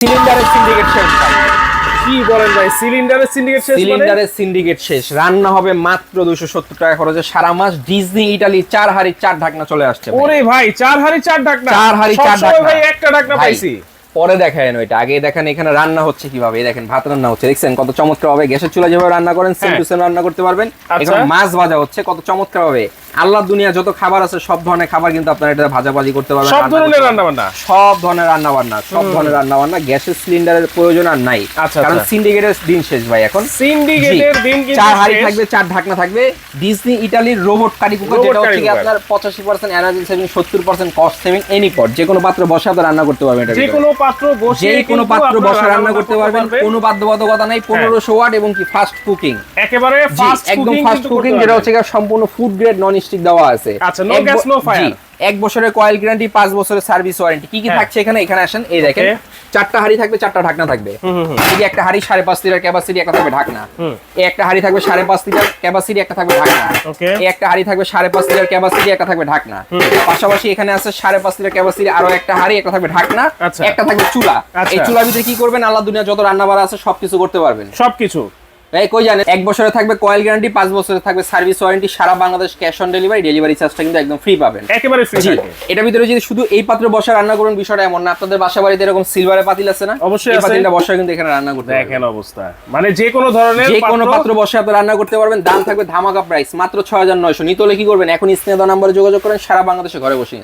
সিলিন্ডারের সিন্ডিকেট শেষ ভাই। কি বলেন ভাই, সিলিন্ডারের সিন্ডিকেট শেষ মানে? সিলিন্ডারের সিন্ডিকেট শেষ। রান্না হবে মাত্র 270 টাকা খরচে সারা মাস। ডিজনি ইটালি 4 হাঁড়ি 4 ঢাকনা চলে আসছে ভাই। ওরে ভাই 4 হাঁড়ি 4 ঢাকনা। 4 হাঁড়ি 4 সবসময় ঢাকনা ভাই একটা ঢাকনা ভাই, পাইছি। পরে দেখায় ওইটা, আগে দেখেন এখানে রান্না হচ্ছে কিভাবে। এই দেখেন ভাত রান্না হচ্ছে, দেখছেন কত চমৎকার ভাবে। গ্যাসের চুলা যেভাবে রান্না করেন সেম টু সেম রান্না করতে পারবেন। আচ্ছা। এখানে মাছ ভাজা হচ্ছে কত চমৎকার ভাবে। আল্লাহর দুনিয়া যত খাবার আছে সব ধরনের খাবার কিন্তু আপনারা এটা ভাজাভাজি করতে পারবেন। সব রান্না ধরনের করতে রান্না বান্না। সব ধরনের রান্না বান্না, সব ধরনের রান্না বান্না। গ্যাসের সিলিন্ডারের প্রয়োজন আর নাই, আচ্ছা, কারণ আচ্ছা। সিন্ডিকেটের দিন শেষ ভাই এখন। সিন্ডিকেটের দিন কিন্তু 4 হাঁড়ি শেষ। থাকবে, 4 ঢাকনা থাকবে। ডিজনি ইটালির রোবট কারি কুকার, রোবট যেটা কারি হচ্ছে কি কুকার। আপনার 85% energy saving, 70% cost saving. Any pot যে কোনো পাত্র বসে আপনি রান্না করতে পারবেন। এটা যে কোনো পাত্র বসে যে কোনো কিন্তু পাত্র আপনারা বসে রান্না করতে পারবেন, কোনো বাধ্যবাধকতা নাই। 1500 ওয়াট এবং কি ফাস্ট কুকিং, একেবারে ফাস্ট একদম কুকিং, ফাস্ট কুকিং, যেটা হচ্ছে কি সম্পূর্ণ ফুড গ্রেড নন স্টিক দেওয়া আছে। আচ্ছা, no gas, no fire। 1 বছরের কয়েল গ্যারান্টি, 5 বছরের সার্ভিস ওয়ারেন্টি। কি কি হ্যাঁ। থাকছে এখানে? এখানে আসেন, এই দেখেন Okay। 4টা হাঁড়ি থাকবে, 4টা ঢাকনা থাকবে। এই যে একটা হাঁড়ি 5.5 লিটার ক্যাপাসিটি, একটা থাকবে ঢাকনা। এই একটা হাঁড়ি থাকবে 5.5 লিটার ক্যাপাসিটি, একটা থাকবে ঢাকনা। Okay। এই একটা হাঁড়ি থাকবে 5.5 লিটার ক্যাপাসিটি, একটা থাকবে ঢাকনা। পাশাপাশি এখানে আছে 5.5 লিটার ক্যাপাসিটি আরো একটা হাঁড়ি, একটা থাকবে ঢাকনা, আচ্ছা। একটা থাকবে চুলা। আচ্ছা। এই চুলার ভিতরে কি করবেন? আল্লাহ দুনিয়া যত রান্না বাড়া আছে সবকিছু করতে পারবেন। সবকিছু। এই কই জানেন, 1 বছরে থাকবে কয়েল গ্যারান্টি, 5 বছরে থাকবে সার্ভিস ওয়ারেন্টি। সারা Bangladesh cash on delivery, delivery চার্জটা কিন্তু একদম ফ্রি পাবেন। একেবারে ফ্রি জি, থাকে। এটার ভিতরে যদি শুধু এই পাত্রে বসে রান্না করুন, বিষয়টা এমন না। আপনাদের বাসা বাড়িতে এরকম সিলভারের পাতিল আছে না? অবশ্যই এই আছে। পাতিলটা বসে কিন্তু এখানে রান্না করতে পারবেন। দেখেন অবস্থা, মানে যে কোনো ধরনের যে কোনো পাত্র বসে আপনি রান্না করতে পারবেন। দাম থাকবে ধামাকা প্রাইস, মাত্র 6900। নিতে হলে কি করবেন? এখন স্ক্রিনে দেওয়া নম্বরে যোগাযোগ করেন, সারা বাংলাদেশে ঘরে বসে নেন।